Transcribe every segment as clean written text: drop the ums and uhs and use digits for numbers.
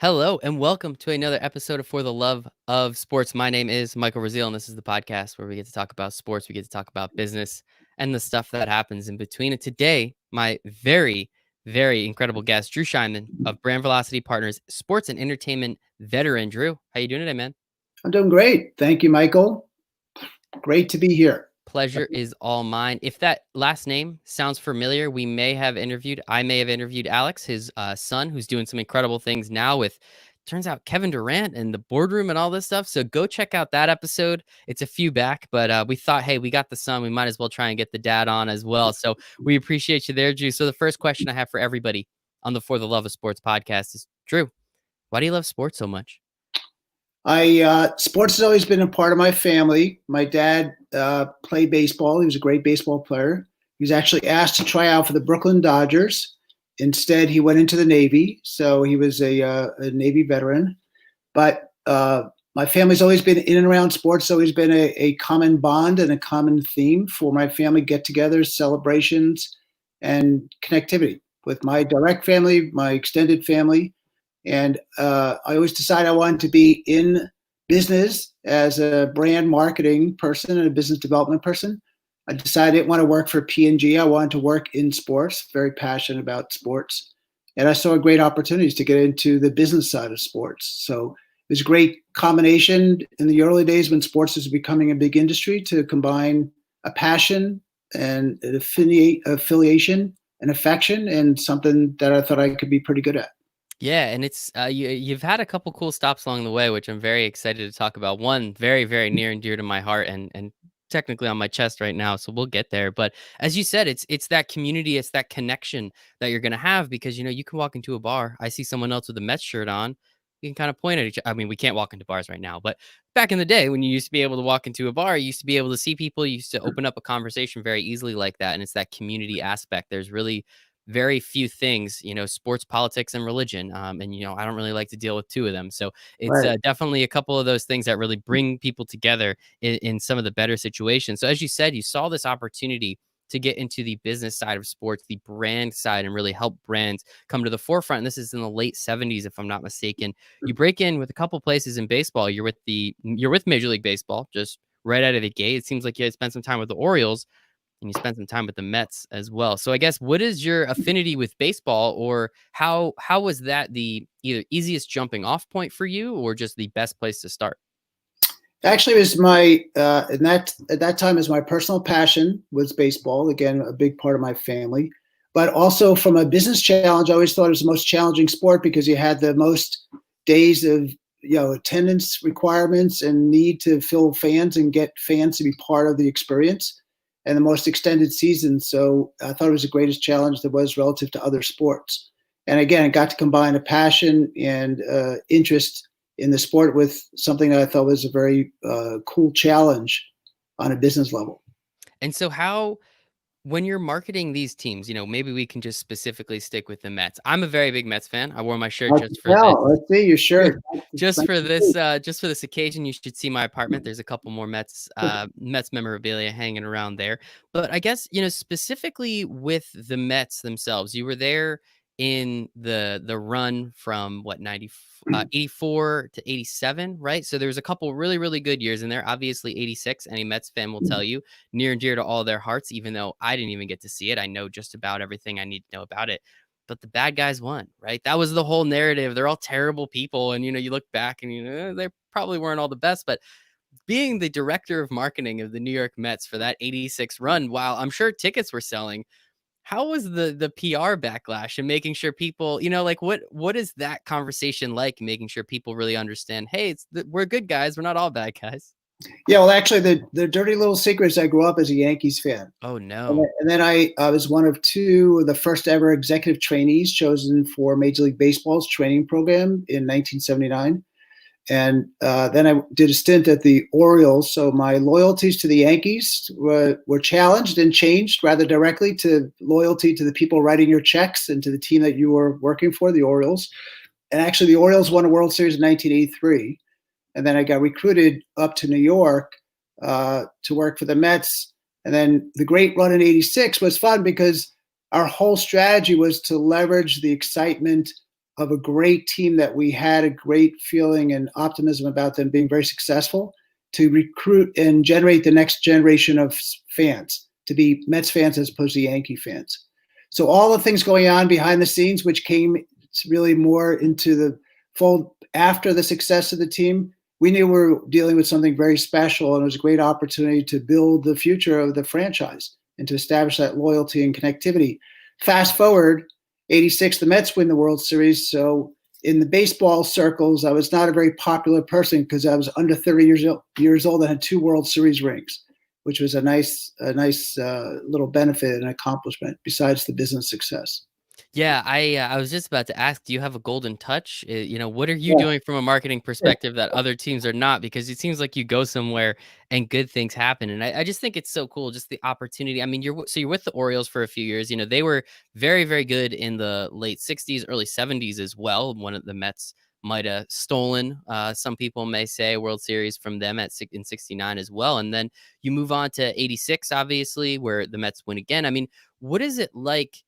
Hello and welcome to another episode of For the Love of Sports. My name is Michael Rasile, and this is the podcast where we get to talk about sports, we get to talk about business, and the stuff that happens in between. And today, my very incredible guest, Drew Sheinman of Brand Velocity Partners, sports and entertainment veteran. Drew, how you doing today, man? I'm doing great. Thank you, Michael. Great to be here. Pleasure is all mine. If that last name sounds familiar, I may have interviewed Alex, his son, who's doing some incredible things now with, turns out, Kevin Durant and the boardroom and all this stuff. So go check out that episode. It's a few back, but we thought, hey, we got the son. We might as well try and get the dad on as well. So we appreciate you there, Drew. So the first question I have for everybody on the For the Love of Sports podcast is, Drew, why do you love sports so much? Sports has always been a part of my family. My dad played baseball. He was a great baseball player. He was actually asked to try out for the Brooklyn Dodgers. Instead, he went into the Navy, so he was a Navy veteran. But my family's always been in and around sports. It's always been a common bond and a common theme for my family get-togethers, celebrations, and connectivity with my direct family, my extended family. And I always decided I wanted to be in business as a brand marketing person and a business development person. I decided I didn't want to work for P&G. I wanted to work in sports, very passionate about sports. And I saw great opportunities to get into the business side of sports. So it was a great combination in the early days when sports was becoming a big industry to combine a passion and an affiliation and affection and something that I thought I could be pretty good at. Yeah, and it's you've had a couple cool stops along the way, which I'm very excited to talk about. One very near and dear to my heart, and technically on my chest right now, so we'll get there. But as you said, it's that community, it's that connection that you're gonna have because you can walk into a bar. I see someone else with a Mets shirt on. You can kind of point at each. I mean, we can't walk into bars right now, but back in the day when you used to be able to walk into a bar, you used to be able to see people. You used to open up a conversation very easily like that, and it's that community aspect. There's really very few things, sports, politics, and religion. And I don't really like to deal with two of them. So it's Right. definitely a couple of those things that really bring people together in some of the better situations. So as you said, you saw this opportunity to get into the business side of sports, the brand side, and really help brands come to the forefront. And this is in the late 70s, if I'm not mistaken. You break in with a couple places in baseball. You're with Major League Baseball, just right out of the gate. It seems like you had spent some time with the Orioles and you spent some time with the Mets as well. So I guess what is your affinity with baseball, or how was that the either easiest jumping off point for you or just the best place to start? Actually, it was my at that time is my personal passion was baseball. Again, a big part of my family, but also from a business challenge, I always thought it was the most challenging sport because you had the most days of attendance requirements and need to fill fans and get fans to be part of the experience, and the most extended season. So I thought it was the greatest challenge there was relative to other sports. And again, I got to combine a passion and interest in the sport with something that I thought was a very cool challenge on a business level. And so when you're marketing these teams, maybe we can just specifically stick with the Mets. I'm a very big Mets fan. I wore my shirt I just can for this. tell. Let's see your shirt. Just for this occasion. You should see my apartment. There's a couple more Mets memorabilia hanging around there. But I guess specifically with the Mets themselves, you were there in the run from 84 to 87, right? So there's a couple really good years in there. Obviously 86, any Mets fan will tell you, near and dear to all their hearts, even though I didn't even get to see it. I know just about everything I need to know about it. But the bad guys won, right? That was the whole narrative. They're all terrible people. And, you look back and, they probably weren't all the best. But being the director of marketing of the New York Mets for that 86 run, while I'm sure tickets were selling, how was the PR backlash and making sure people, what is that conversation like, making sure people really understand, hey, we're good guys. We're not all bad guys. Yeah, well, actually, the dirty little secret is I grew up as a Yankees fan. Oh, no. And then I was one of two of the first ever executive trainees chosen for Major League Baseball's training program in 1979. And then I did a stint at the Orioles. So my loyalties to the Yankees were challenged and changed rather directly to loyalty to the people writing your checks and to the team that you were working for, the Orioles. And actually, the Orioles won a World Series in 1983. And then I got recruited up to New York to work for the Mets. And then the great run in 86 was fun because our whole strategy was to leverage the excitement of a great team that we had a great feeling and optimism about them being very successful to recruit and generate the next generation of fans to be Mets fans as opposed to Yankee fans. So all the things going on behind the scenes, which came really more into the fold after the success of the team, we knew we were dealing with something very special, and it was a great opportunity to build the future of the franchise and to establish that loyalty and connectivity. Fast forward, 86, the Mets win the World Series. So in the baseball circles, I was not a very popular person because I was under 30 years old and had 2 World Series rings, which was a nice little benefit and accomplishment besides the business success. Yeah, I was just about to ask, do you have a golden touch? What are you Yeah. doing from a marketing perspective that other teams are not? Because it seems like you go somewhere and good things happen, and I just think it's so cool, just the opportunity. I mean, you're with the Orioles for a few years. They were very, very good in the late '60s, early '70s as well. One of the Mets might have stolen, some people may say, a World Series from them in '69 as well, and then you move on to '86, obviously, where the Mets win again. I mean, what is it like?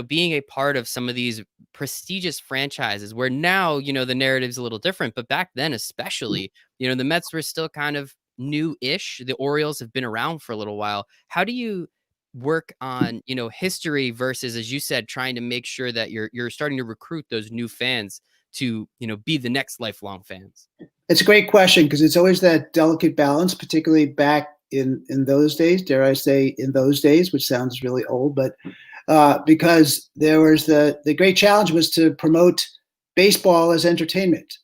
Being a part of some of these prestigious franchises where now, the narrative's a little different, but back then, especially, the Mets were still kind of new-ish. The Orioles have been around for a little while. How do you work on, history versus, as you said, trying to make sure that you're starting to recruit those new fans to, be the next lifelong fans? It's a great question because it's always that delicate balance, particularly back in those days. Dare I say, in those days, which sounds really old, but because there was the great challenge was to promote baseball as entertainment.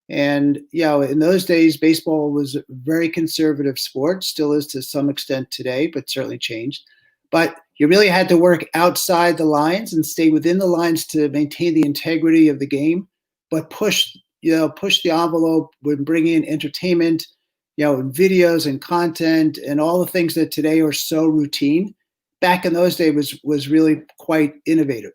And in those days, baseball was a very conservative sport, still is to some extent today, but certainly changed. But you really had to work outside the lines and stay within the lines to maintain the integrity of the game, but push the envelope when bringing in entertainment, and videos and content and all the things that today are so routine. Back in those days was really quite innovative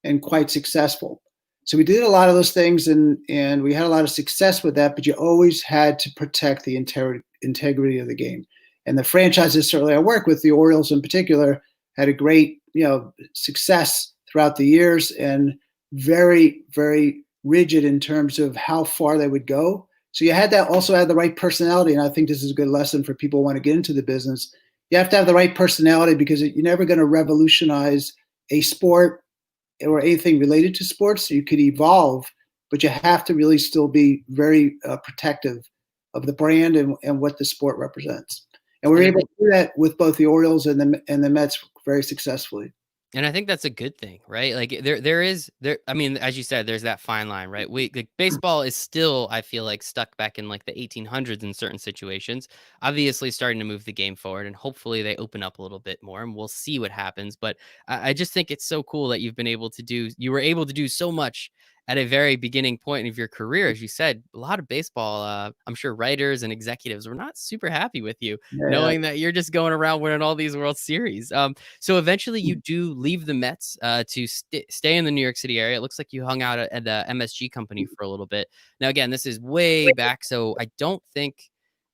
and quite successful. So we did a lot of those things, and we had a lot of success with that. But you always had to protect the integrity of the game. And the franchises certainly I work with, the Orioles in particular, had a great success throughout the years and very very rigid in terms of how far they would go. So you had to also have the right personality, and I think this is a good lesson for people who want to get into the business. You have to have the right personality because you're never going to revolutionize a sport or anything related to sports. You could evolve, but you have to really still be very protective of the brand and what the sport represents. And we're And I able think to do that with both the Orioles and the Mets very successfully. And I think that's a good thing, right? Like there I mean, as you said, there's that fine line, right? Like baseball is still, I feel like, stuck back in like the 1800s in certain situations. Obviously starting to move the game forward, and hopefully they open up a little bit more and we'll see what happens. But I just think it's so cool that you were able to do so much at a very beginning point of your career. As you said, a lot of baseball, I'm sure writers and executives were not super happy with you, Yeah. knowing that you're just going around winning all these World Series. So eventually you do leave the Mets to stay in the New York City area. It looks like you hung out at the MSG company for a little bit. Now, again, this is way back, so I don't think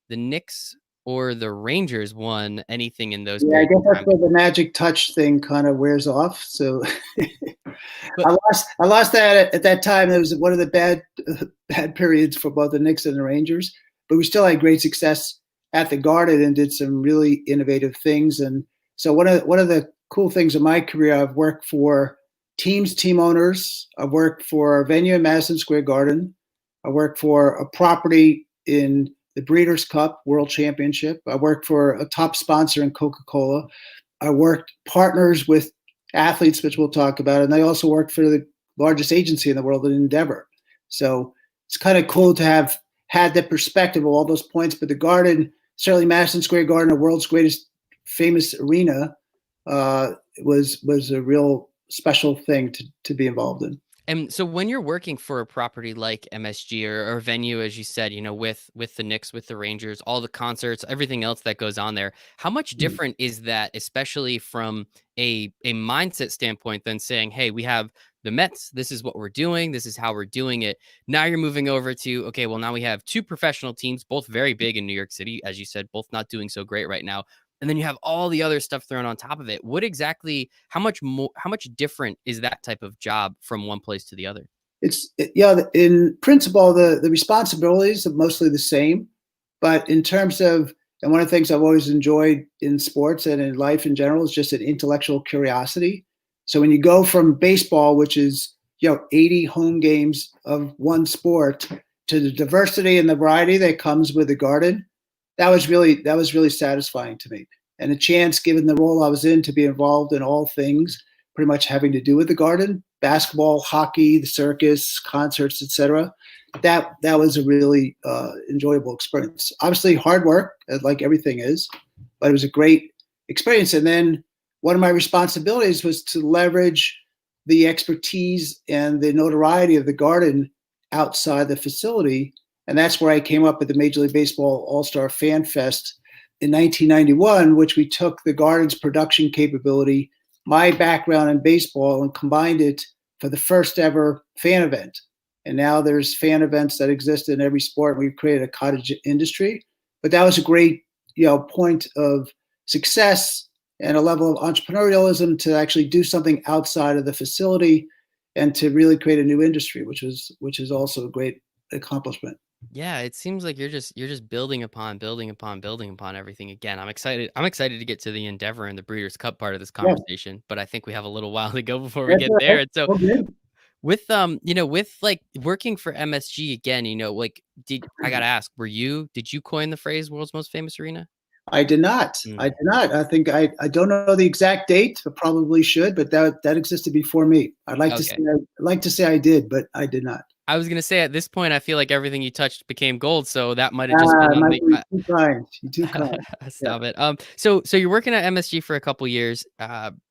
the Knicks or the Rangers won anything in those Yeah, I periods guess of that's time. where the magic touch thing kind of wears off. So But I lost that at that time. It was one of the bad periods for both the Knicks and the Rangers, but we still had great success at the Garden and did some really innovative things. And so one of the cool things in my career, I've worked for team owners. I've worked for a venue in Madison Square Garden. I worked for a property in the Breeders' Cup World Championship. I worked for a top sponsor in Coca Cola. I worked partners with athletes, which we'll talk about, and I also worked for the largest agency in the world, at Endeavor. So it's kind of cool to have had the perspective of all those points. But the Garden, certainly Madison Square Garden, the world's greatest famous arena, was a real special thing to be involved in. And so when you're working for a property like MSG or venue, as you said, with the Knicks, with the Rangers, all the concerts, everything else that goes on there, how much different is that, especially from a mindset standpoint, than saying, "Hey, we have the Mets. This is what we're doing. This is how we're doing it." Now you're moving over to, okay, well, now we have two professional teams, both very big in New York City, as you said, both not doing so great right now. And then you have all the other stuff thrown on top of it. How much different is that type of job from one place to the other? In principle, the responsibilities are mostly the same, but in terms of, and one of the things I've always enjoyed in sports and in life in general is just an intellectual curiosity. So when you go from baseball, which is 80 home games of one sport, to the diversity and the variety that comes with the garden, that was really satisfying to me. And a chance, given the role I was in, to be involved in all things pretty much having to do with the garden, basketball, hockey, the circus, concerts, etc. That was a really enjoyable experience. Obviously, hard work, like everything is, but it was a great experience. And then one of my responsibilities was to leverage the expertise and the notoriety of the garden outside the facility. And that's where I came up with the Major League Baseball All-Star Fan Fest in 1991, which we took the garden's production capability, my background in baseball, and combined it for the first ever fan event. And now there's fan events that exist in every sport. We've created a cottage industry, but that was a great, point of success and a level of entrepreneurialism to actually do something outside of the facility and to really create a new industry, which is also a great accomplishment. Yeah, it seems like you're just building upon, building upon, building upon everything again. I'm excited to get to the Endeavor and the Breeders' Cup part of this Yeah, conversation, but I think we have a little while to go before we that's get all there. right. And so All good. with like working for MSG again, like did I gotta ask, did you coin the phrase world's most famous arena? I did not. I Mm, did not. I think I don't know the exact date, but probably should. But that existed before me. okay. I'd like to say I did, but I did not. I was gonna say at this point, I feel like everything you touched became gold, so that might have just been on the Michael, you're too kind. You're too kind. Yeah. stop it. So you're working at MSG for a couple years.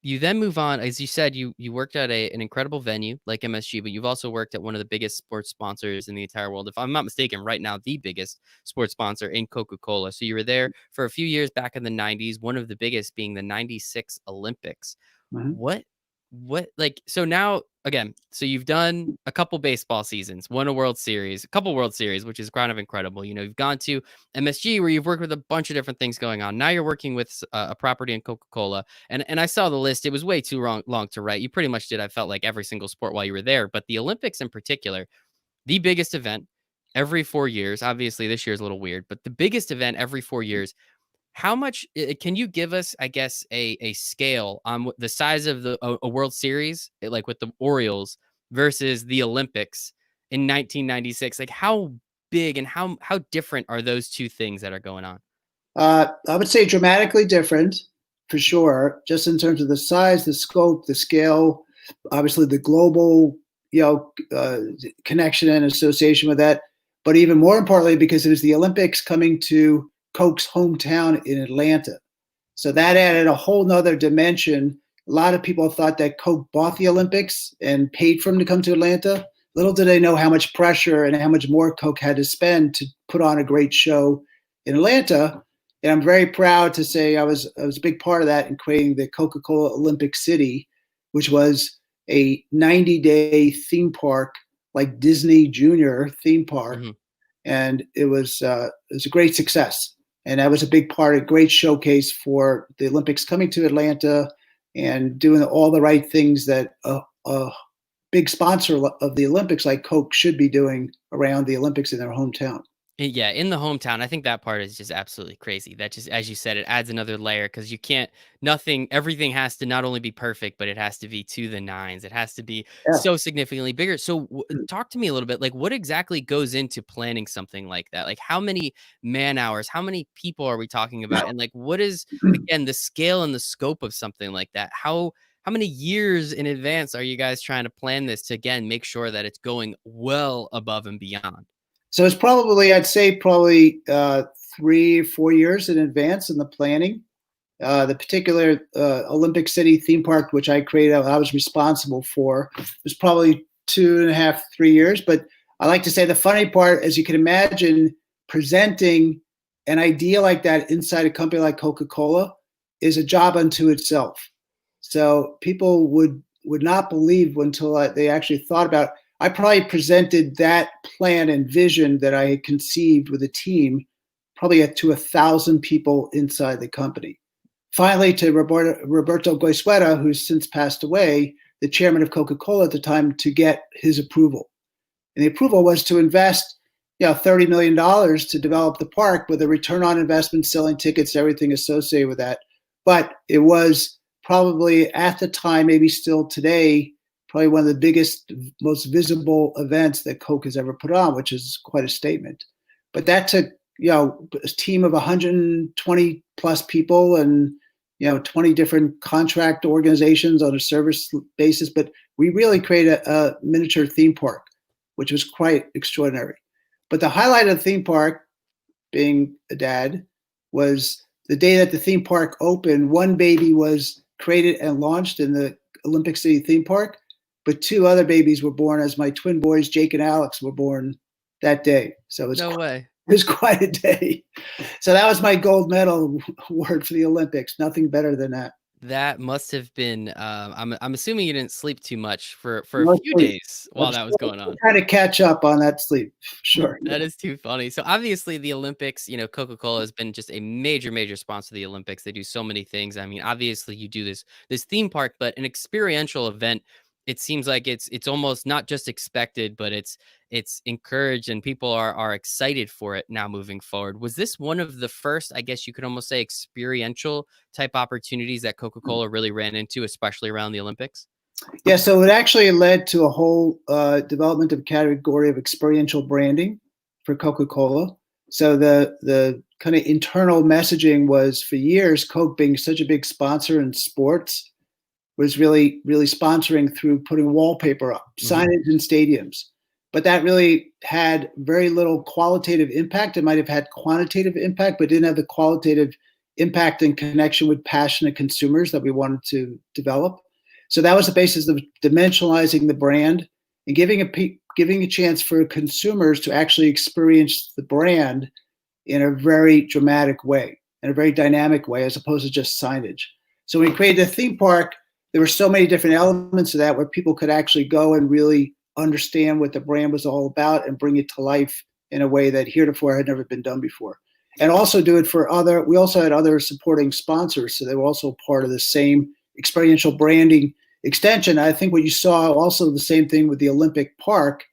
You then move on, as you said, you worked at an incredible venue like MSG, but you've also worked at one of the biggest sports sponsors in the entire world. If I'm not mistaken, right now the biggest sports sponsor in Coca Cola. So you were there for a few years back in the '90s. One of the biggest being the '96 Olympics. Mhm. What like so now again, so you've done a couple baseball seasons, won a World Series, a couple World Series, which is kind of incredible. You've gone to MSG where you've worked with a bunch of different things going on. Now you're working with a property in Coca-Cola. And I saw the list. It was way too long to write. You pretty much did, I felt like, every single sport while you were there, but the Olympics in particular, the biggest event every 4 years. Obviously, this year is a little weird, but the biggest event every 4 years. How much can you give us, I guess, a scale on the size of a World Series, like with the Orioles versus the Olympics in 1996? Like how big and how different are those two things that are going on? I would say dramatically different for sure, just in terms of the size, the scope, the scale, obviously the global, connection and association with that. But even more importantly, because it was the Olympics coming to Coke's hometown in Atlanta. So that added a whole nother dimension. A lot of people thought that Coke bought the Olympics and paid for them to come to Atlanta. Little did they know how much pressure and how much more Coke had to spend to put on a great show in Atlanta. And I'm very proud to say I was a big part of that in creating the Coca-Cola Olympic City, which was a 90-day theme park, like Disney Junior theme park, Mhm. and it was a great success. And that was a big part, a great showcase for the Olympics coming to Atlanta and doing all the right things that a big sponsor of the Olympics like Coke should be doing around the Olympics in their hometown. Yeah, in the hometown, I think that part is just absolutely crazy. That just, as you said, it adds another layer because you can't, everything has to not only be perfect, but it has to be to the nines. It has to be Yeah. so significantly bigger. So, talk to me a little bit. Like, what exactly goes into planning something like that? Like, how many man hours, how many people are we talking about? And like, what is, again, the scale and the scope of something like that? How many years in advance are you guys trying to plan this to, again, make sure that it's going well above and beyond? So it's probably, I'd say, probably 3 or 4 years in advance in the planning. The particular Olympic City theme park, which I created, I was responsible for, was probably 2.5, 3 years. But I like to say the funny part, as you can imagine, presenting an idea like that inside a company like Coca Cola is a job unto itself. So people would not believe until they actually thought about. I probably presented that plan and vision that I had conceived with a team, probably to 1,000 people inside the company. Finally, to Roberto Goizueta, who's since passed away, the chairman of Coca Cola at the time, to get his approval. And the approval was to invest, $30 million to develop the park with a return on investment, selling tickets, everything associated with that. But it was probably at the time, maybe still today, probably one of the biggest, most visible events that Coke has ever put on, which is quite a statement. But that took, a team of 120 plus people and 20 different contract organizations on a service basis. But we really created a miniature theme park, which was quite extraordinary. But the highlight of the theme park, being a dad, was the day that the theme park opened. One baby was created and launched in the Olympic City theme park, but two other babies were born as my twin boys, Jake and Alex, were born that day. So No way. it was quite a day. So that was my gold medal award for the Olympics. Nothing better than that. That must have been, I'm assuming you didn't sleep too much for a No few sleep. days I'm while that was still going on. trying to catch up on that sleep. Sure. That is too funny. So obviously the Olympics, Coca Cola has been just a major, major sponsor of the Olympics. They do so many things. I mean, obviously you do this theme park, but an experiential event. It seems like it's almost not just expected, but it's encouraged, and people are excited for it now moving forward. Was this one of the first, I guess you could almost say, experiential type opportunities that Coca Cola really ran into, especially around the Olympics? Yeah, so it actually led to a whole development of category of experiential branding for Coca-Cola. So the kind of internal messaging was, for years, Coke being such a big sponsor in sports, was really, really sponsoring through putting wallpaper up, Hmm. signage in stadiums. But that really had very little qualitative impact. It might have had quantitative impact, but didn't have the qualitative impact and connection with passionate consumers that we wanted to develop. So that was the basis of dimensionalizing the brand and giving a chance for consumers to actually experience the brand in a very dramatic way, in a very dynamic way, as opposed to just signage. So when we created a theme park, there were so many different elements of that where people could actually go and really understand what the brand was all about and bring it to life in a way that heretofore had never been done before. And also do it for we also had other supporting sponsors. So they were also part of the same experiential branding extension. I think what you saw also the same thing with the Olympic Park,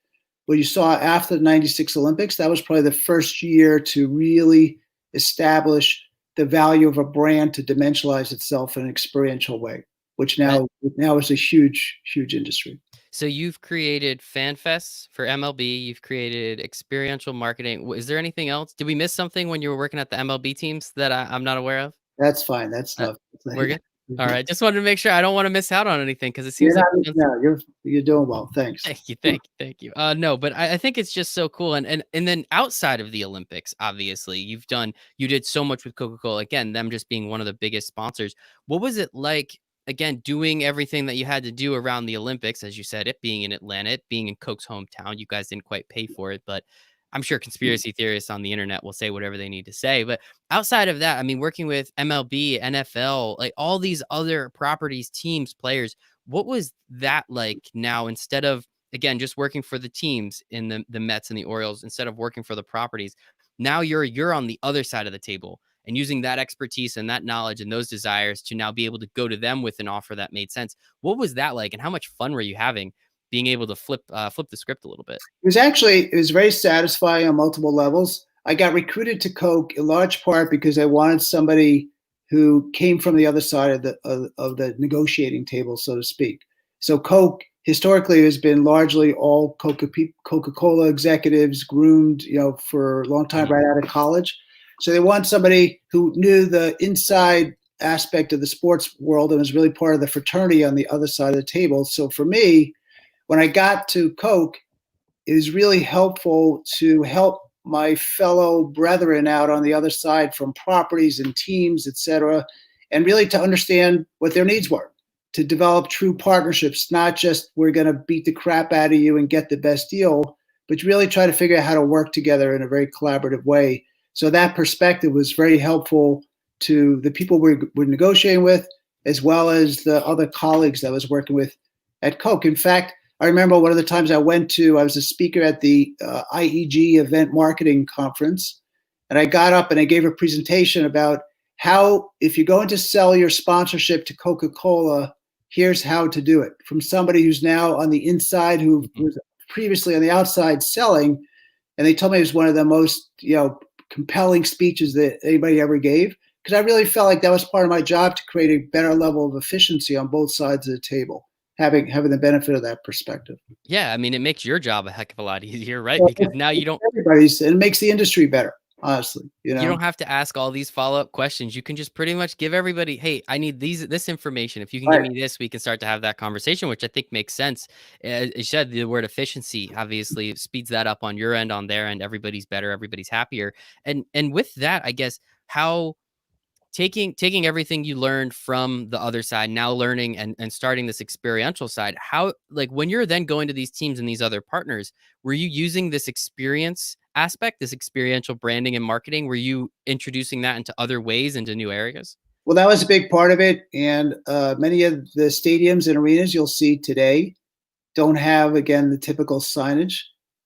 what you saw after the 96 Olympics, that was probably the first year to really establish the value of a brand to dimensionalize itself in an experiential way, which That now is a huge, huge industry. So you've created fan fests for MLB. You've created experiential marketing. Is there anything else? Did we miss something when you were working at the MLB teams that I'm not aware of? That's fine. That's Uh, enough. we're good. All right. Just wanted to make sure I don't want to miss out on anything because it You're seems like not, you've done. no, you're doing well. Thanks. Thank you, thank you, thank you. No, but I think it's just so cool, and then outside of the Olympics, obviously, you did so much with Coca Cola. Again, them just being one of the biggest sponsors. What was it like? Again, doing everything that you had to do around the Olympics, as you said, it being in Atlanta, it being in Coke's hometown. You guys didn't quite pay for it, but I'm sure conspiracy theorists on the internet will say whatever they need to say. But outside of that, I mean, working with MLB, NFL, like all these other properties, teams, players, what was that like now instead of, again, just working for the teams in the Mets and the Orioles, instead of working for the properties? Now you're on the other side of the table and using that expertise and that knowledge and those desires to now be able to go to them with an offer that made sense. What was that like, and how much fun were you having being able to flip the script a little bit? It was very satisfying on multiple levels. I got recruited to Coke in large part because I wanted somebody who came from the other side of the negotiating table, so to speak. So Coke historically has been largely all Coca-Cola executives groomed, for a long time Mhm. right out of college. So they want somebody who knew the inside aspect of the sports world and was really part of the fraternity on the other side of the table. So for me, when I got to Coke, it was really helpful to help my fellow brethren out on the other side from properties and teams, et cetera, and really to understand what their needs were, to develop true partnerships, not just we're going to beat the crap out of you and get the best deal, but really try to figure out how to work together in a very collaborative way. So that perspective was very helpful to the people we're negotiating with, as well as the other colleagues that I was working with at Coke. In fact, I remember one of the times I was a speaker at the IEG event marketing conference, and I got up and I gave a presentation about how, if you're going to sell your sponsorship to Coca Cola, here's how to do it. From somebody who's now on the inside, who Mhm. was previously on the outside selling, and they told me it was one of the most, compelling speeches that anybody ever gave, because I really felt like that was part of my job, to create a better level of efficiency on both sides of the table, having the benefit of that perspective. Yeah, I mean, it makes your job a heck of a lot easier, right? Well, Because now everybody's, and it makes the industry better, honestly. you don't have to ask all these follow-up questions. You can just pretty much give everybody, "Hey, I need this information. If you can give Right, me this, we can start to have that conversation," which I think makes sense. You said the word efficiency obviously speeds that up on your end, on their end. Everybody's better, everybody's happier. And with that, I guess, how taking everything you learned from the other side, now learning and starting this experiential side, how, like, when you're then going to these teams and these other partners, were you using this experience aspect, this experiential branding and marketing? Were you introducing that into other ways, into new areas? well, that was a big part of it, and many of the stadiums and arenas you'll see today don't have, again, the typical signage,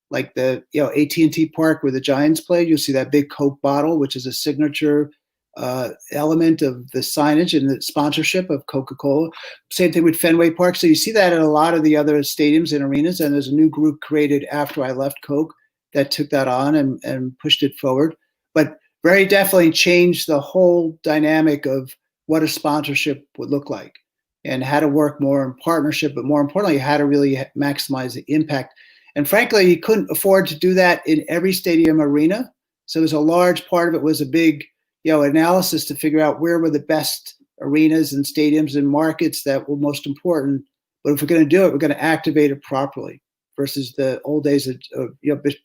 like the AT&T Park where the Giants played. You'll see that big Coke bottle, which is a signature element of the signage and the sponsorship of Coca Cola. Same thing with Fenway Park. So you see that in a lot of the other stadiums and arenas. And there's a new group created after I left Coke that took that on and pushed it forward. But very definitely changed the whole dynamic of what a sponsorship would look like, and how to work more in partnership, but more importantly, how to really maximize the impact. And frankly, you couldn't afford to do that in every stadium arena. So there's a large part of it was a big, analysis to figure out where were the best arenas and stadiums and markets that were most important. But if we're going to do it, we're going to activate it properly versus the old days of,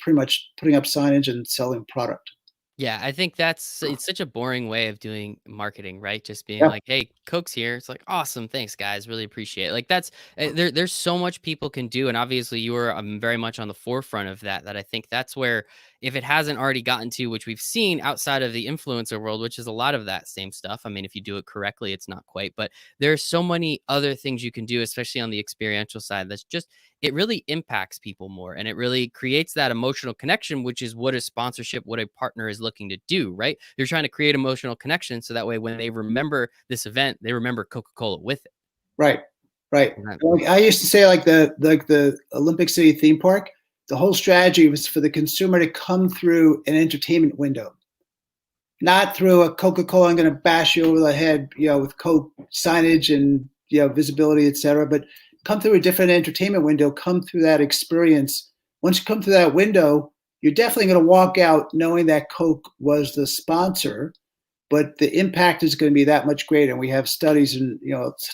pretty much putting up signage and selling product. Yeah, I think it's such a boring way of doing marketing, right? Just being Yeah, like, "Hey, Coke's here." It's like, "Awesome, thanks, guys. Really appreciate it." Like that's there's so much people can do, and obviously you were very much on the forefront of that. That I think that's where, if it hasn't already gotten to, which we've seen outside of the influencer world, which is a lot of that same stuff. I mean, if you do it correctly, it's not quite, but there's so many other things you can do, especially on the experiential side. That's just, it really impacts people more, and it really creates that emotional connection, which is what a sponsorship, what a partner is looking to do, right? You're trying to create emotional connection so that way when they remember this event, they remember Coca-Cola with it. right, right. And that- Like I used to say, like the Olympic City theme park, the whole strategy was for the consumer to come through an entertainment window, not through a Coca Cola. I'm going to bash you over the head, with Coke signage and visibility, etc. But come through a different entertainment window. Come through that experience. Once you come through that window, you're definitely going to walk out knowing that Coke was the sponsor, but the impact is going to be that much greater. And we have studies and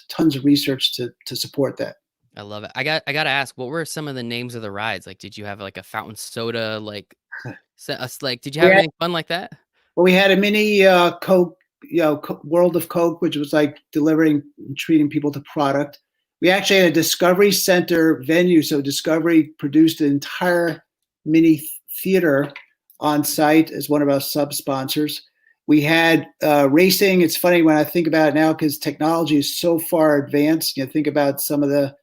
tons of research to support that. I love it. I got to ask, what were some of the names of the rides? Like, did you have like a fountain soda, like, like, did you We have had anything fun like that? Well, we had a mini Coke, World of Coke, which was like delivering and treating people to product. We actually had a Discovery Center venue. So Discovery produced an entire mini theater on site as one of our sub sponsors. We had racing. It's funny when I think about it now because technology is so far advanced. Think about some of the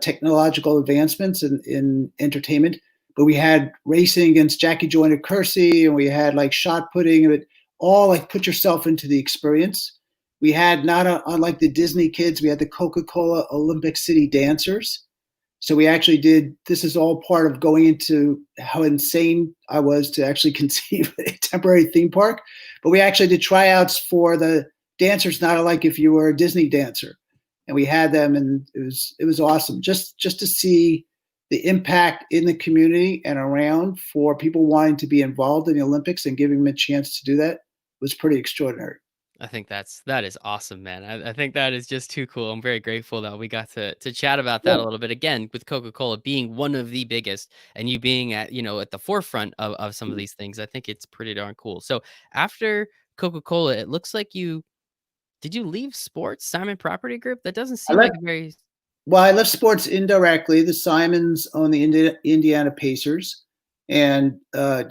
technological advancements in entertainment. But we had racing against Jackie Joyner Kersey, and we had like shot putting, and it all like put yourself into the experience. We had not unlike the Disney kids, we had the Coca Cola Olympic City Dancers. So we actually did. This is all part of going into how insane I was to actually conceive a temporary theme park. But we actually did tryouts for the dancers, not like if you were a Disney dancer, and we had them, and it was awesome just to see the impact in the community and around for people wanting to be involved in the Olympics and giving them a chance to do that was pretty extraordinary. I think that is awesome, man. I think that is just too cool. I'm very grateful that we got to chat about that Yeah. a little bit again, with Coca-Cola being one of the biggest and you being at, at the forefront of some of these things. I think it's pretty darn cool. So after Coca-Cola, it looks like did you leave sports, Simon Property Group? That doesn't I seem like left, a very. well, I left sports indirectly. The Simons own the Indiana Pacers. And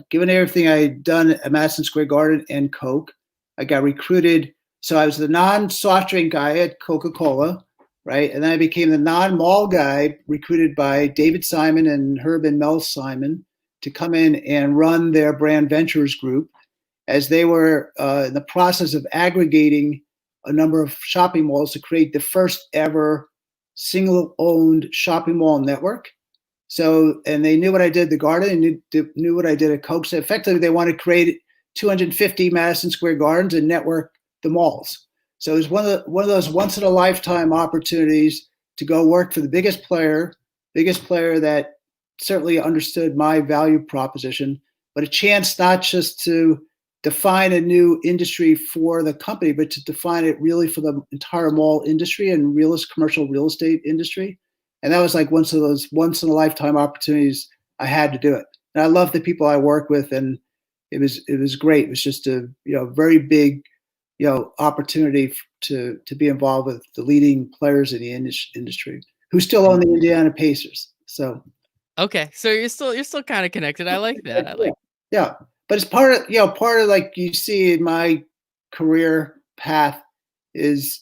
given everything I had done at Madison Square Garden and Coke, I got recruited. So I was the non-soft drink guy at Coca-Cola, right? And then I became the non-mall guy, recruited by David Simon and Herb and Mel Simon to come in and run their brand ventures group, as they were in the process of aggregating a number of shopping malls to create the first ever single owned shopping mall network. So, and they knew what I did at the Garden and knew what I did at Coke. So effectively, they wanted to create 250 Madison Square Gardens and network the malls. So it was one of those once in a lifetime opportunities to go work for the biggest player that certainly understood my value proposition, but a chance not just to define a new industry for the company, but to define it really for the entire mall industry and commercial real estate industry. And that was like one of those once in a lifetime opportunities. I had to do it. And I love the people I work with, and it was great. It was just a very big opportunity to be involved with the leading players in the industry who still own the Indiana Pacers. So Okay, so you're still kind of connected. I like that. I yeah, like. yeah. But it's part of like you see in my career path is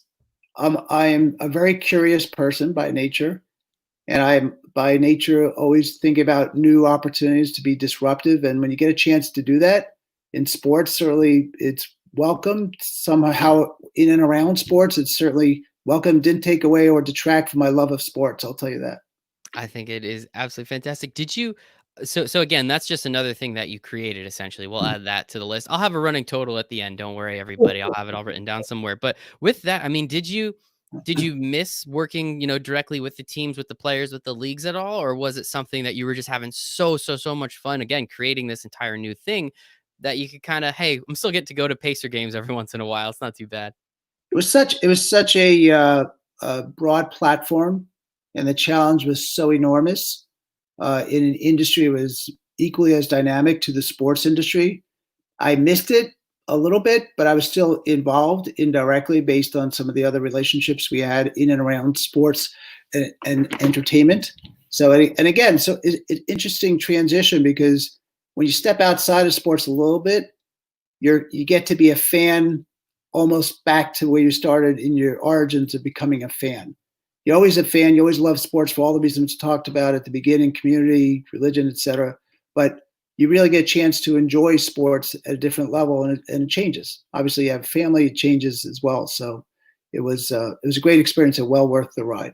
I am a very curious person by nature, and I'm by nature always thinking about new opportunities to be disruptive. And when you get a chance to do that in sports, certainly it's welcome. Somehow in and around sports, it's certainly welcome. Didn't take away or detract from my love of sports. I'll tell you that. I think it is absolutely fantastic. Did you so again, that's just another thing that you created essentially. We'll add that to the list. I'll have a running total at the end. Don't worry, everybody. I'll have it all written down somewhere. But with that, I mean, did you miss working, directly with the teams, with the players, with the leagues at all? Or was it something that you were just having so much fun again, creating this entire new thing that you could kind of, hey, I'm still getting to go to Pacer games every once in a while. It's not too bad. It was such a broad platform, and the challenge was so enormous in an industry that was equally as dynamic to the sports industry. I missed it a little bit, but I was still involved indirectly based on some of the other relationships we had in and around sports and entertainment. So, and again, so it's an interesting transition because when you step outside of sports a little bit, you get to be a fan almost back to where you started in your origins of becoming a fan. You're always a fan. You always love sports for all the reasons talked about at the beginning, community, religion, etc. But you really get a chance to enjoy sports at a different level, and it changes. Obviously, you have family, it changes as well. So it was a great experience and well worth the ride.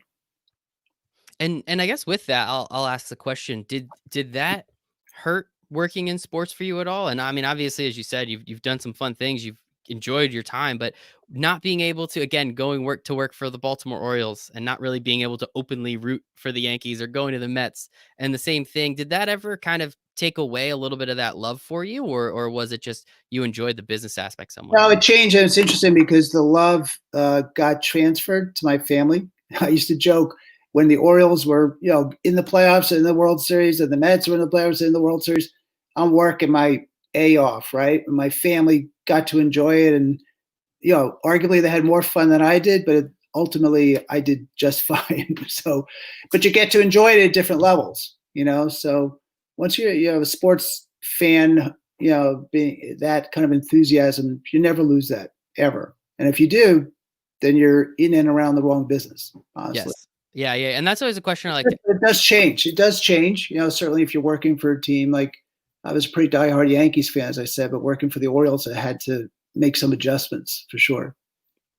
And I guess with that, I'll ask the question: did that hurt working in sports for you at all? And I mean, obviously, as you said, you've done some fun things, you've enjoyed your time, but not being able to again going work for the Baltimore Orioles and not really being able to openly root for the Yankees or going to the Mets and the same thing. Did that ever kind of take away a little bit of that love for you, or was it just you enjoyed the business aspect so No, much? it changed, and it's interesting because the love got transferred to my family. I used to joke when the Orioles were, in the playoffs in the World Series, and the Mets were in the playoffs in the World Series. I'm working my a off, right? And my family got to enjoy it, and arguably they had more fun than I did, but ultimately I did just fine. So, but you get to enjoy it at different levels. So once you're a sports fan, being that kind of enthusiasm, you never lose that ever. And if you do, then you're in and around the wrong business, honestly. Yes. Yeah, yeah. And that's always a question I like to. It does change. It does change. Certainly if you're working for a team like I was a pretty diehard Yankees fan, as I said, but working for the Orioles, I had to make some adjustments for sure.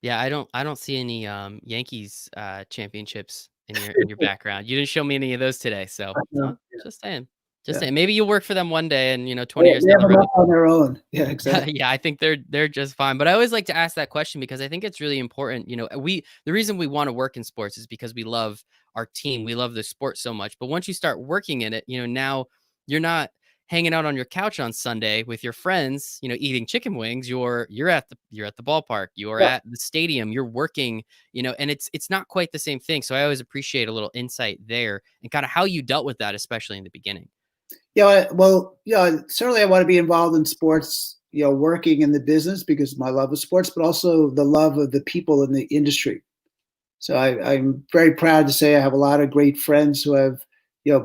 Yeah, I don't see any, Yankees, championships in your background. You didn't show me any of those today, so, Yeah, just saying. Just yeah. saying. Maybe you'll work for them one day and, 20 years They down have the enough road. on their own. Yeah, exactly. Yeah, I think they're just fine, but I always like to ask that question because I think it's really important, the reason we wanna work in sports is because we love our team, we love the sport so much, but once you start working in it, now you're not hanging out on your couch on Sunday with your friends, eating chicken wings, you're at the ballpark, you're Yeah. at the stadium, you're working, and it's not quite the same thing, so I always appreciate a little insight there and kinda how you dealt with that, especially in the beginning. Yeah, well, certainly I want to be involved in sports, working in the business because of my love of sports, but also the love of the people in the industry. So I'm very proud to say I have a lot of great friends who I've,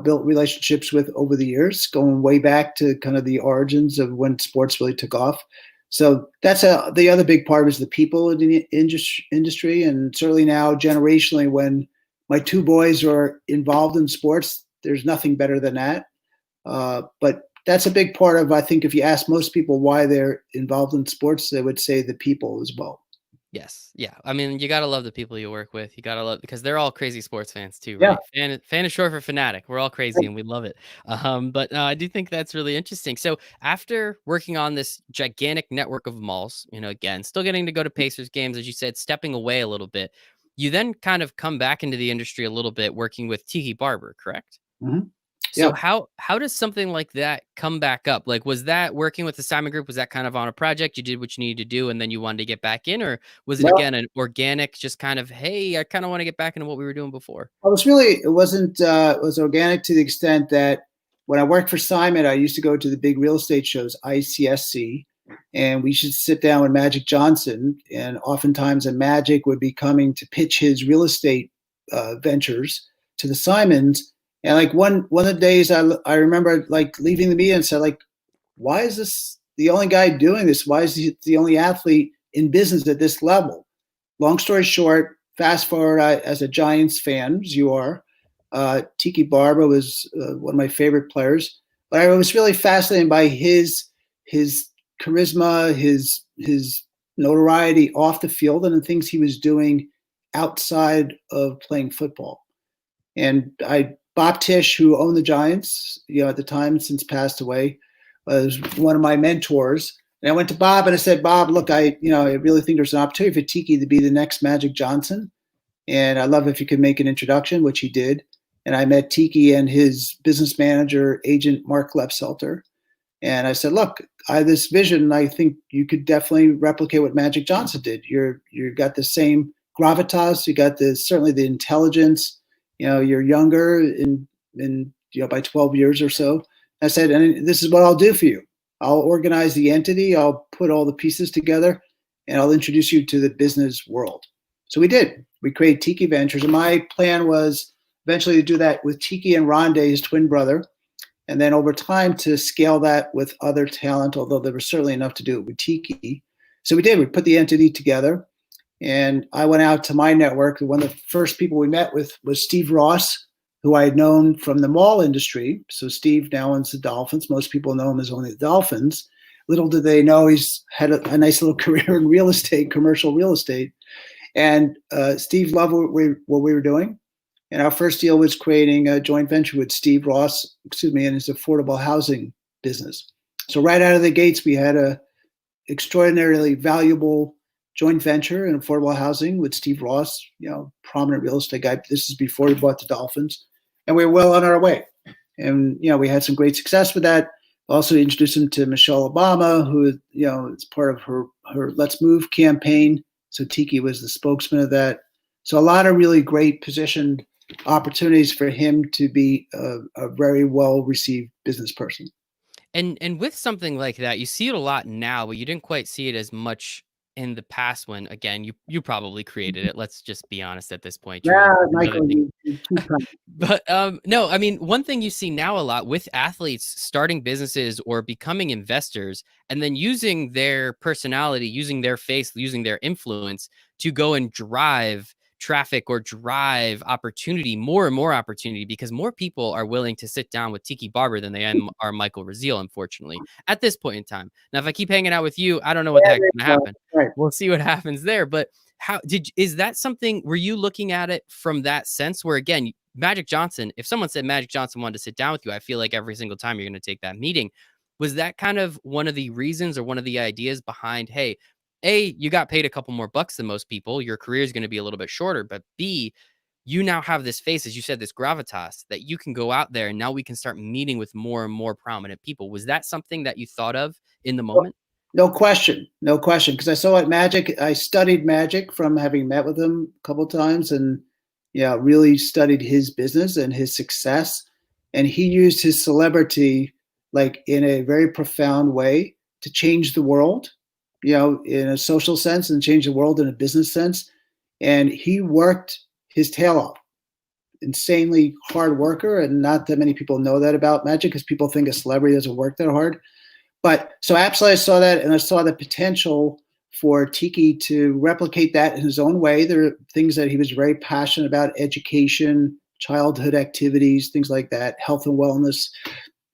built relationships with over the years, going way back to kind of the origins of when sports really took off. So that's the other big part is the people in the industry, and certainly now generationally, when my two boys are involved in sports, there's nothing better than that. But that's a big part of, I think, if you ask most people why they're involved in sports, they would say the people as well. Yes. Yeah. I mean, you gotta love the people you work with. You gotta love because they're all crazy sports fans too, Yeah. right? Fan is short for fanatic. We're all crazy and we love it. But I do think that's really interesting. So after working on this gigantic network of malls, again, still getting to go to Pacers games, as you said, stepping away a little bit, you then kind of come back into the industry a little bit, working with Tiki Barber, correct? Mhm. So Yeah. how does something like that come back up? Like, was that working with the Simon Group? Was that kind of on a project you did what you needed to do, and then you wanted to get back in, or was it No, again an organic, just kind of, hey, I kind of want to get back into what we were doing before? it wasn't, it was organic to the extent that when I worked for Simon, I used to go to the big real estate shows, ICSC, and we should sit down with Magic Johnson. And oftentimes, a Magic would be coming to pitch his real estate ventures to the Simons. And like one of the days, I remember like leaving the meeting and said like, why is this the only guy doing this? Why is he the only athlete in business at this level? Long story short, fast forward, as a Giants fan, as you are, Tiki Barber was one of my favorite players. But I was really fascinated by his charisma, his notoriety off the field, and the things he was doing outside of playing football. And Bob Tisch, who owned the Giants, at the time, since passed away, was one of my mentors. And I went to Bob and I said, Bob, look, I really think there's an opportunity for Tiki to be the next Magic Johnson. And I love if you could make an introduction, which he did. And I met Tiki and his business manager, agent Mark Lepselter. And I said, look, I have this vision, and I think you could definitely replicate what Magic Johnson did. You got the same gravitas, you got certainly the intelligence. You're younger in by 12 years or so. I said, and this is what I'll do for you. I'll organize the entity, I'll put all the pieces together, and I'll introduce you to the business world. So we did. We created Tiki Ventures, and my plan was eventually to do that with Tiki and Rondé, his twin brother, and then over time to scale that with other talent, although there was certainly enough to do it with Tiki. So we did. We put the entity together, and I went out to my network. One of the first people we met with was Steve Ross, who I had known from the mall industry. So Steve now owns the Dolphins. Most people know him as owning the Dolphins. Little did they know he's had a nice little career in real estate, commercial real estate. And Steve loved what we were doing. And our first deal was creating a joint venture with Steve Ross, in his affordable housing business. So right out of the gates, we had a extraordinarily valuable joint venture in affordable housing with Steve Ross, prominent real estate guy. This is before he bought the Dolphins, and we were well on our way. And we had some great success with that. Also introduced him to Michelle Obama, who is part of her Let's Move campaign. So Tiki was the spokesman of that. So a lot of really great positioned opportunities for him to be a very well received business person. And with something like that, you see it a lot now, but you didn't quite see it as much in the past when, again, you probably created it. Let's just be honest at this point. You Yeah, another Michael, thing. you keep coming. But no, I mean, one thing you see now a lot with athletes starting businesses or becoming investors and then using their personality, using their face, using their influence to go and drive traffic or drive opportunity, more and more opportunity, because more people are willing to sit down with Tiki Barber than are Michael Rasile, unfortunately, at this point in time. Now, if I keep hanging out with you, I don't know what the heck's gonna happen. Right. We'll see what happens there. But is that something, were you looking at it from that sense where, again, Magic Johnson, if someone said Magic Johnson wanted to sit down with you, I feel like every single time you're going to take that meeting. Was that kind of one of the reasons or one of the ideas behind, hey, A, you got paid a couple more bucks than most people, your career is going to be a little bit shorter, but B, you now have this face, as you said, this gravitas that you can go out there and now we can start meeting with more and more prominent people. Was that something that you thought of in the moment? No question, no question. Because I saw at Magic, I studied Magic from having met with him a couple of times, and really studied his business and his success. And he used his celebrity like in a very profound way to change the world, in a social sense, and change the world in a business sense. And he worked his tail off. Insanely hard worker, and not that many people know that about Magic because people think a celebrity doesn't work that hard. But so absolutely, I saw that, and I saw the potential for Tiki to replicate that in his own way. There are things that he was very passionate about: education, childhood activities, things like that, health and wellness.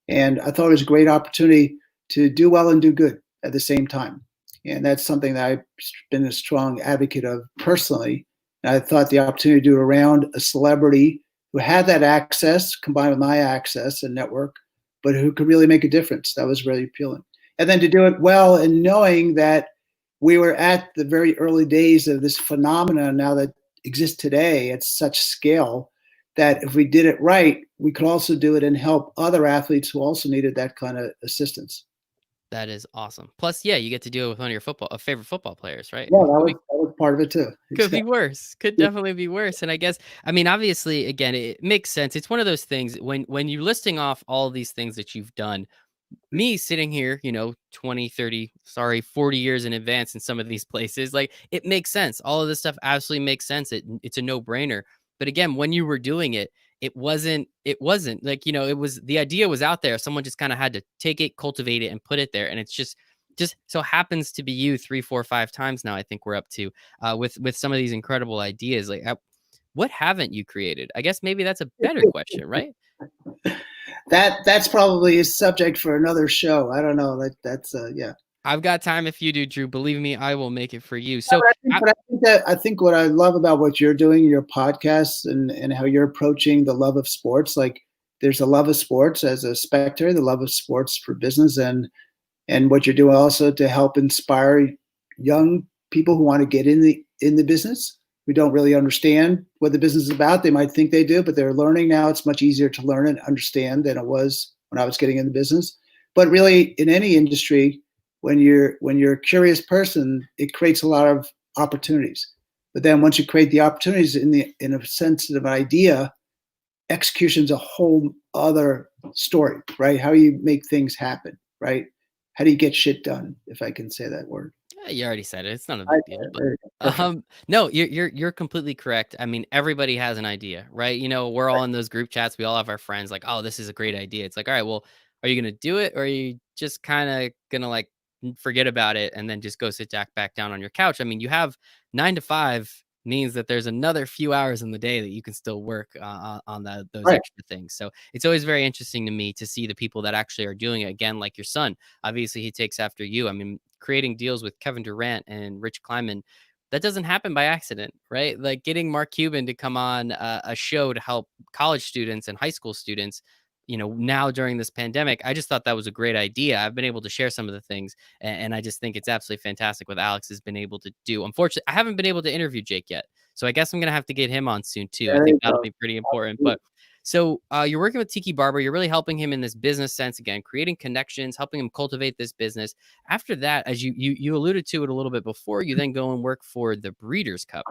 And I thought it was a great opportunity to do well and do good at the same time. And that's something that I've been a strong advocate of personally. And I thought the opportunity to do it around a celebrity who had that access combined with my access and network, but who could really make a difference. That was really appealing. And then to do it well and knowing that we were at the very early days of this phenomenon now that exists today at such scale that if we did it right, we could also do it and help other athletes who also needed that kind of assistance. That is awesome. Plus, yeah, you get to do it with one of your favorite football players, right? Yeah, Could be that was part of it too. could be Exactly. worse. Could definitely be worse. And I guess, I mean, obviously, again, it makes sense. It's one of those things when you're listing off all these things that you've done, me sitting here, 20, 30, sorry, 40 years in advance in some of these places, like it makes sense. All of this stuff absolutely makes sense. It's a no-brainer. But again, when you were doing it, it wasn't like, it was the idea was out there. Someone just kind of had to take it, cultivate it, and put it there. And it's just so happens to be you three, four, five times now. I think we're up to with some of these incredible ideas. Like, what haven't you created? I guess maybe that's a better question, right? That's probably a subject for another show. I don't know. That's yeah. I've got time if you do, Drew. Believe me, I will make it for you. Yeah, So, I think what I love about what you're doing, your podcasts, and how you're approaching the love of sports. Like, there's a love of sports as a spectator, the love of sports for business, and what you're doing also to help inspire young people who want to get in the business, who don't really understand what the business is about. They might think they do, but they're learning now. It's much easier to learn and understand than it was when I was getting in the business. But really, in any industry, when you're a curious person, it creates a lot of opportunities. But then once you create the opportunities in a sense of an idea, execution's a whole other story, right? How do you make things happen, right? How do you get shit done, if I can say that word? yeah, you already said it. It's not a I, big deal, but perfect. no, you're completely correct. I mean, everybody has an idea, right? We're all in those group chats. We all have our friends like, "Oh, this is a great idea." It's like, "All right, well, are you going to do it or are you just kind of going to like forget about it and then just go sit back down on your couch?" I mean, you have 9 to 5 means that there's another few hours in the day that you can still work on those Right. extra things. So, it's always very interesting to me to see the people that actually are doing it again like your son. Obviously, he takes after you. I mean, creating deals with Kevin Durant and Rich Kleiman, that doesn't happen by accident, right? Like getting Mark Cuban to come on a show to help college students and high school students, now during this pandemic, I just thought that was a great idea. I've been able to share some of the things, and I just think it's absolutely fantastic what Alex has been able to do. Unfortunately, I haven't been able to interview Jake yet, so I guess I'm gonna have to get him on soon too. I There think you that'll go. be pretty important. But so you're working with Tiki Barber. You're really helping him in this business sense again, creating connections, helping him cultivate this business. After that, as you alluded to it a little bit before, you then go and work for the Breeders' Cup.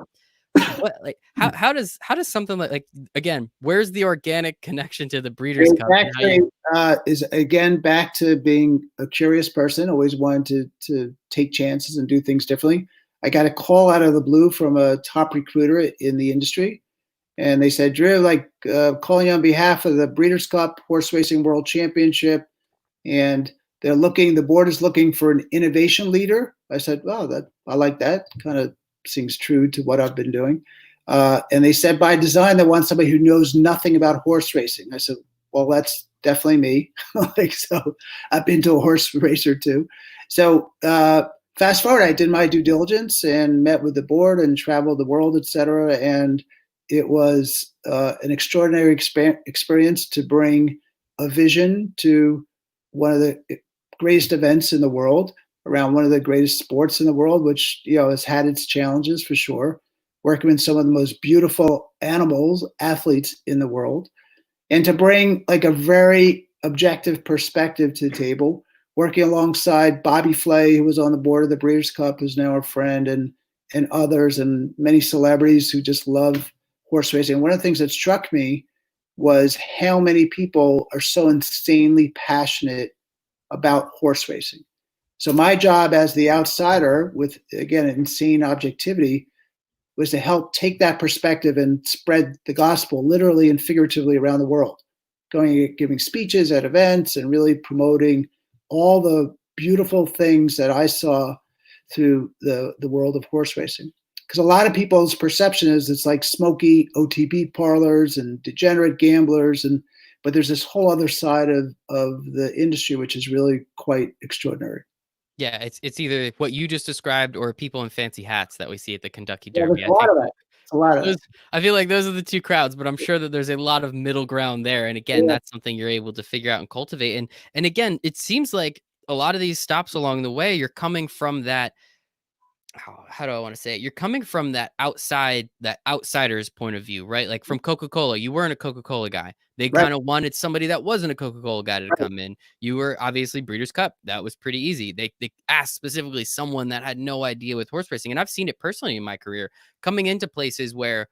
What like how does something like again, where's the organic connection to the Breeders' It Cup and how actually you is again back to being a curious person, always wanted to take chances and do things differently. I got a call out of the blue from a top recruiter in the industry, and they said, "Drew, like calling on behalf of the Breeders' Cup Horse Racing World Championship, and the board is looking for an innovation leader." I said, "Well, that I like that. Kind of seems true to what I've been doing." And they said, by design, they want somebody who knows nothing about horse racing. I said, "Well, that's definitely me." Like, so I've been to a horse racer too. So fast forward, I did my due diligence and met with the board and traveled the world, etc. And it was an extraordinary experience to bring a vision to one of the greatest events in the world around one of the greatest sports in the world, which has had its challenges for sure. Working with some of the most beautiful animals, athletes in the world, and to bring like a very objective perspective to the table. Working alongside Bobby Flay, who was on the board of the Breeders' Cup, who's now a friend, and others, and many celebrities who just love horse racing. One of the things that struck me was how many people are so insanely passionate about horse racing. So my job as the outsider, with again insane objectivity, was to help take that perspective and spread the gospel literally and figuratively around the world, giving speeches at events and really promoting all the beautiful things that I saw through the world of horse racing. Because a lot of people's perception is it's like smoky OTB parlors and degenerate gamblers, but there's this whole other side of the industry which is really quite extraordinary. Yeah, it's either what you just described or people in fancy hats that we see at the Kentucky Yeah, there's Derby. a I lot think of that. It's a lot of those that. I feel like those are the 2 crowds, but I'm sure that there's a lot of middle ground there, and again, Yeah, that's something you're able to figure out and cultivate, and again, it seems like a lot of these stops along the way, you're coming from that how do I want to say it? You're coming from that outsider's point of view, right? Like from Coca Cola, you weren't a Coca Cola guy. They right, kind of wanted somebody that wasn't a Coca Cola guy to right. come in. You were obviously Breeders' Cup. That was pretty easy. They asked specifically someone that had no idea with horse racing, and I've seen it personally in my career, coming into places where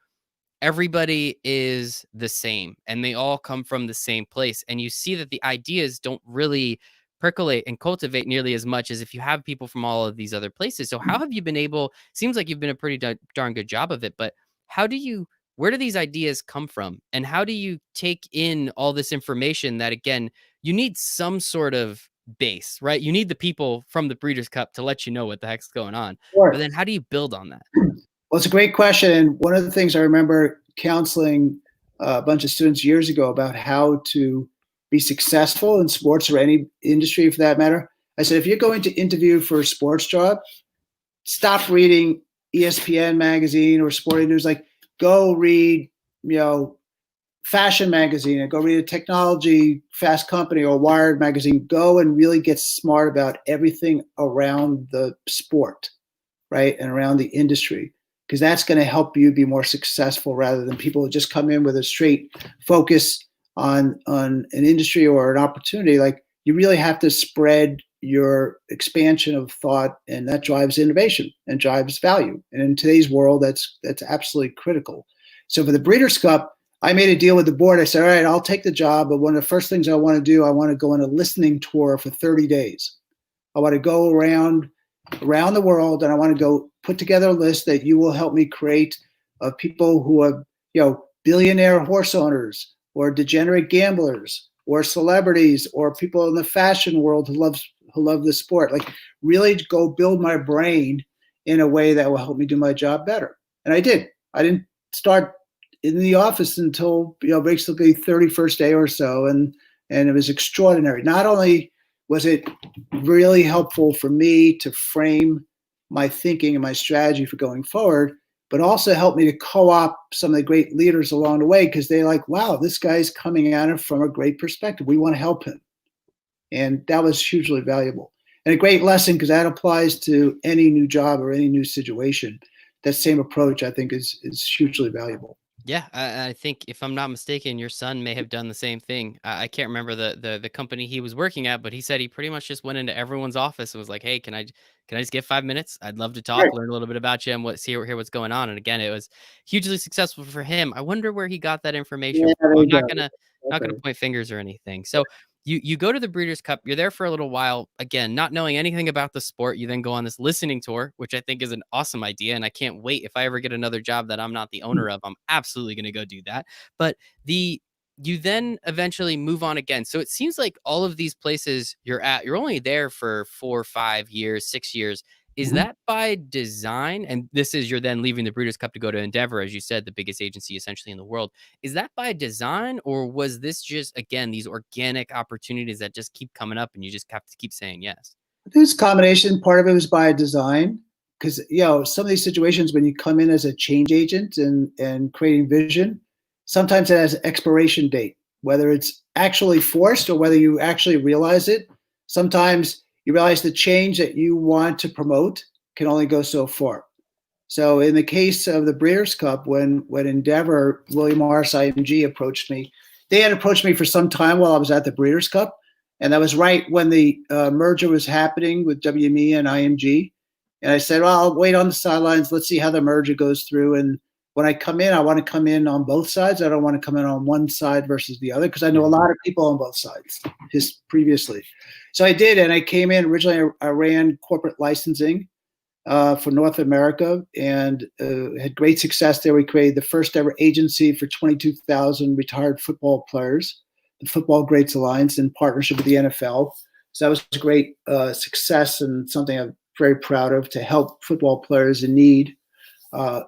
everybody is the same and they all come from the same place, and you see that the ideas don't really percolate and cultivate nearly as much as if you have people from all of these other places. So how have you been able, seems like you've been a pretty darn good job of it, but how do you, where do these ideas come from, and how do you take in all this information that, again, you need some sort of base, right? You need the people from the Breeders' Cup to let you know what the heck's going on, but Sure. then how do you build on that? Well, it's a great question. And one of the things I remember counseling a bunch of students years ago about how to be successful in sports or any industry for that matter. I said, if you're going to interview for a sports job, stop reading ESPN magazine or sporting news. Like, go read, you know, fashion magazine and go read a technology fast company or Wired magazine. Go and really get smart about everything around the sport, right? And around the industry, because that's going to help you be more successful rather than people who just come in with a straight focus on an industry or an opportunity. Like, you really have to spread your expansion of thought, and that drives innovation and drives value. And in today's world, that's absolutely critical. So for the Breeders' Cup, I made a deal with the board. I said, all right, I'll take the job, but one of the first things I want to do, I want to go on a listening tour for 30 days. I want to go around the world, and I want to go put together a list that you will help me create of people who are, billionaire horse owners or degenerate gamblers or celebrities or people in the fashion world who love the sport. Like, really go build my brain in a way that will help me do my job better. And I did. I didn't start in the office until basically 31st day or so, and it was extraordinary. Not only was it really helpful for me to frame my thinking and my strategy for going forward, but also helped me to co-opt some of the great leaders along the way, because they're like, wow, this guy's coming at it from a great perspective. We want to help him. And that was hugely valuable. And a great lesson, because that applies to any new job or any new situation. That same approach, I think, is hugely valuable. Yeah, I think if I'm not mistaken, your son may have done the same thing. I can't remember the company he was working at, but he said he pretty much just went into everyone's office and was like, "Hey, can I just get 5 minutes? I'd love to talk, Right. learn a little bit about you, and hear what's going on." And again, it was hugely successful for him. I wonder where he got that information Yeah, from. there I'm you not go. gonna not gonna Okay. point fingers or anything. So you go to the Breeders' Cup. You're there for a little while. Again, not knowing anything about the sport. You then go on this listening tour, which I think is an awesome idea, and I can't wait. If I ever get another job that I'm not the owner of, I'm absolutely going to go do that. But you then eventually move on again. So it seems like all of these places you're at, you're only there for 4 or 5 years, 6 years. Is Mhm. that by design? And this is, you're then leaving the Breeders' Cup to go to Endeavor, as you said, the biggest agency essentially in the world. Is that by design, or was this just, again, these organic opportunities that just keep coming up and you just have to keep saying yes? This combination, part of it was by design, because some of these situations when you come in as a change agent and creating vision, sometimes it has expiration date, whether it's actually forced or whether you actually realize it. Sometimes you realize the change that you want to promote can only go so far. So in the case of the Breeders' Cup, when Endeavor, William Morris IMG approached me, they had approached me for some time while I was at the Breeders' Cup, and that was right when the merger was happening with WME and IMG. And I said, well, I'll wait on the sidelines. Let's see how the merger goes through. And when I come in, I want to come in on both sides. I don't want to come in on one side versus the other, because I know a Mhm. lot of people on both sides previously. So I did, and I came in originally. I ran corporate licensing for North America, and had great success there. We created the first ever agency for 22,000 retired football players, the Football Greats Alliance, in partnership with the NFL. So that was a great success, and something I'm very proud of, to help football players in need. Uh,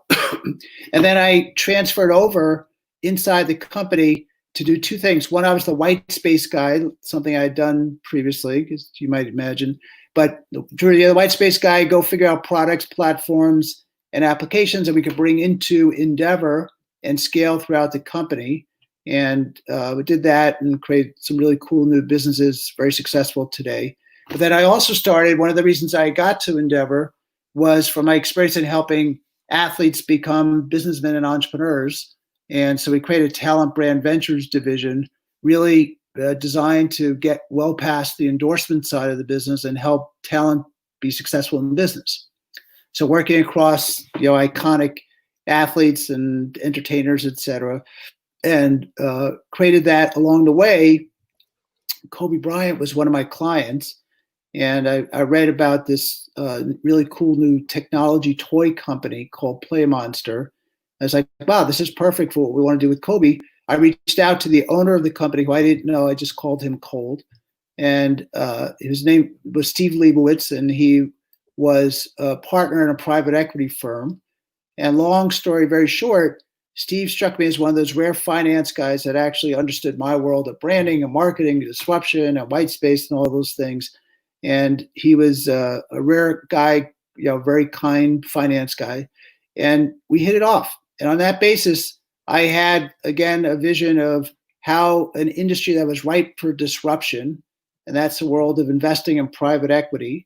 and then I transferred over inside the company to do two things. One, I was the white space guy, something I had done previously, as you might imagine. But the white space guy, go figure out products, platforms, and applications that we could bring into Endeavor and scale throughout the company. And we did that and created some really cool new businesses, very successful today. But then I also started, one of the reasons I got to Endeavor was from my experience in helping athletes become businessmen and entrepreneurs. And so we created a Talent Brand Ventures division, really designed to get well past the endorsement side of the business and help talent be successful in business. So working across, iconic athletes and entertainers, et cetera, and created that along the way. Kobe Bryant was one of my clients, and I read about this really cool new technology toy company called Play Monster. I was like, wow, this is perfect for what we want to do with Kobe. I reached out to the owner of the company, who I didn't know. I just called him cold. And his name was Steve Leibowitz, and he was a partner in a private equity firm. And long story very short, Steve struck me as one of those rare finance guys that actually understood my world of branding and marketing, disruption and white space and all those things. And he was a rare guy, very kind finance guy. And we hit it off. And on that basis, I had, again, a vision of how an industry that was ripe for disruption, and that's the world of investing in private equity.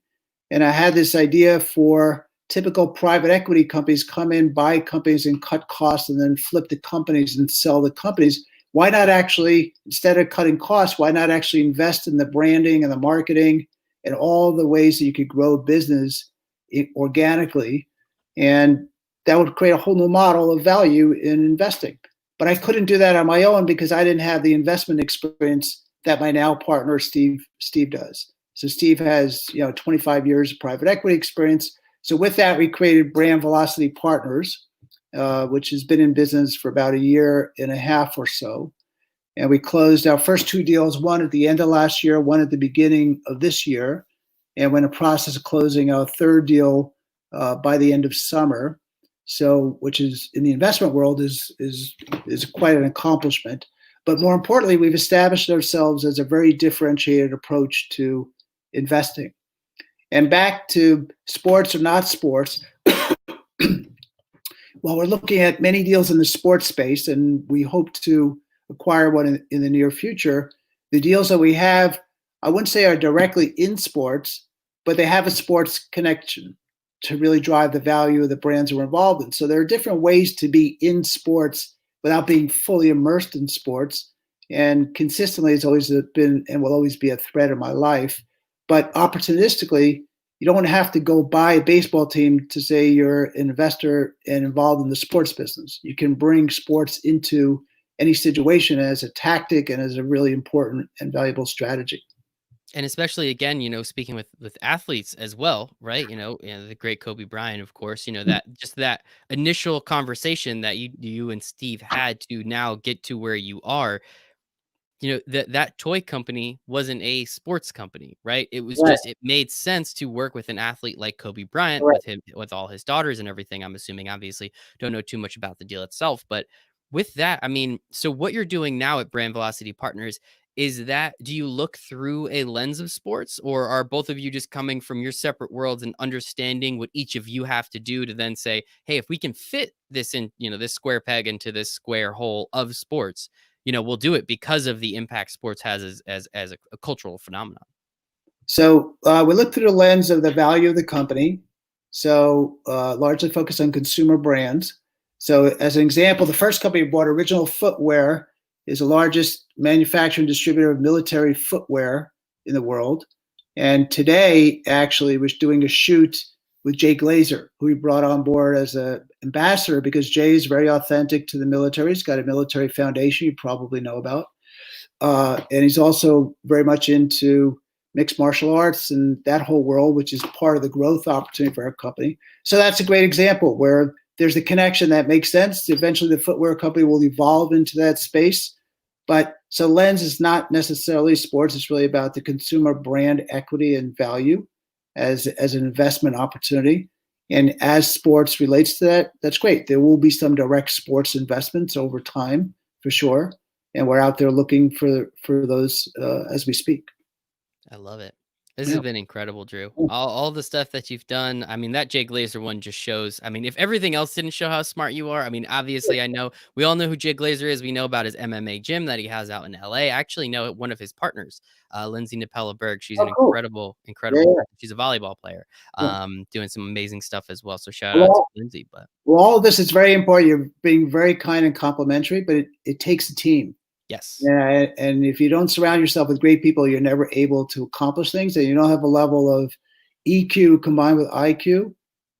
And I had this idea for typical private equity companies come in, buy companies and cut costs and then flip the companies and sell the companies. Why not actually, instead of cutting costs, why not actually invest in the branding and the marketing and all the ways that you could grow business organically? And that would create a whole new model of value in investing. But I couldn't do that on my own because I didn't have the investment experience that my now partner, Steve does. So Steve has 25 years of private equity experience. So with that, we created Brand Velocity Partners, which has been in business for about a year and a half or so. And we closed our first two deals, one at the end of last year, one at the beginning of this year. And we're in the process of closing our third deal by the end of summer. So, which is in the investment world is quite an accomplishment. But more importantly, we've established ourselves as a very differentiated approach to investing. And back to sports or not sports, while we're looking at many deals in the sports space, and we hope to acquire one in the near future, the deals that we have, I wouldn't say are directly in sports, but they have a sports connection to really drive the value of the brands we're involved in. So there are different ways to be in sports without being fully immersed in sports. And consistently, it's always been and will always be a thread of my life. But opportunistically, you don't have to go buy a baseball team to say you're an investor and involved in the sports business. You can bring sports into any situation as a tactic and as a really important and valuable strategy. And especially again, speaking with athletes as well, right? The great Kobe Bryant, of course, that just that initial conversation that you and Steve had to now get to where you are, that toy company wasn't a sports company, right? It was Right. just, it made sense to work with an athlete like Kobe Bryant Right. with him, with all his daughters and everything. I'm assuming, obviously, don't know too much about the deal itself, but with that, I mean, so what you're doing now at Brand Velocity Partners is that, do you look through a lens of sports, or are both of you just coming from your separate worlds and understanding what each of you have to do to then say, hey, if we can fit this in, this square peg into this square hole of sports, we'll do it because of the impact sports has as a cultural phenomenon. So we look through the lens of the value of the company. So largely focused on consumer brands. So as an example, the first company we bought, Original Footwear, is the largest manufacturer and distributor of military footwear in the world. And today, actually, we're doing a shoot with Jay Glazer, who we brought on board as an ambassador because Jay is very authentic to the military. He's got a military foundation you probably know about. And he's also very much into mixed martial arts and that whole world, which is part of the growth opportunity for our company. So that's a great example where there's a connection that makes sense. Eventually, the footwear company will evolve into that space. But so lens is not necessarily sports. It's really about the consumer brand equity and value as an investment opportunity. And as sports relates to that, that's great. There will be some direct sports investments over time, for sure. and we're out there looking for those as we speak. I love it. This has Yeah. been incredible, Drew. All the stuff that you've done. I mean, that Jay Glazer one just shows. I mean, if everything else didn't show how smart you are, I mean, obviously, I know we all know who Jay Glazer is. We know about his MMA gym that he has out in LA. I actually know one of his partners, Lindsay Napella Berg. She's Oh, an cool. incredible, Yeah, incredible yeah, person. She's a volleyball player, yeah. doing some amazing stuff as well. So shout out to Well, Lindsay. But well, all of this is very important. You're being very kind and complimentary, but it takes a team. yes, Yeah, and if you don't surround yourself with great people, you're never able to accomplish things, and you don't have a level of EQ combined with IQ,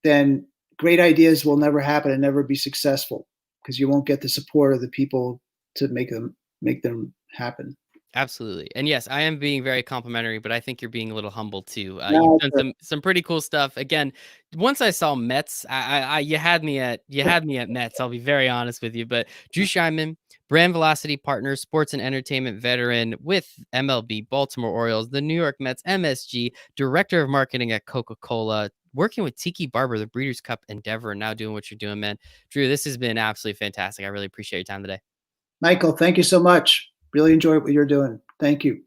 then great ideas will never happen and never be successful because you won't get the support of the people to make them happen. absolutely. And yes, I am being very complimentary, but I think you're being a little humble too. You've No, done some pretty cool stuff. Again, once I saw Mets, you had me at Mets. I'll be very honest with you. But Drew Sheinman, brand velocity partner, sports and entertainment veteran with MLB, Baltimore Orioles, the New York Mets, MSG, director of marketing at Coca Cola. Working with Tiki Barber, the Breeders' Cup endeavor, and now doing what you're doing, man. Drew, this has been absolutely fantastic. I really appreciate your time today. Michael, thank you so much. Really enjoyed what you're doing. Thank you.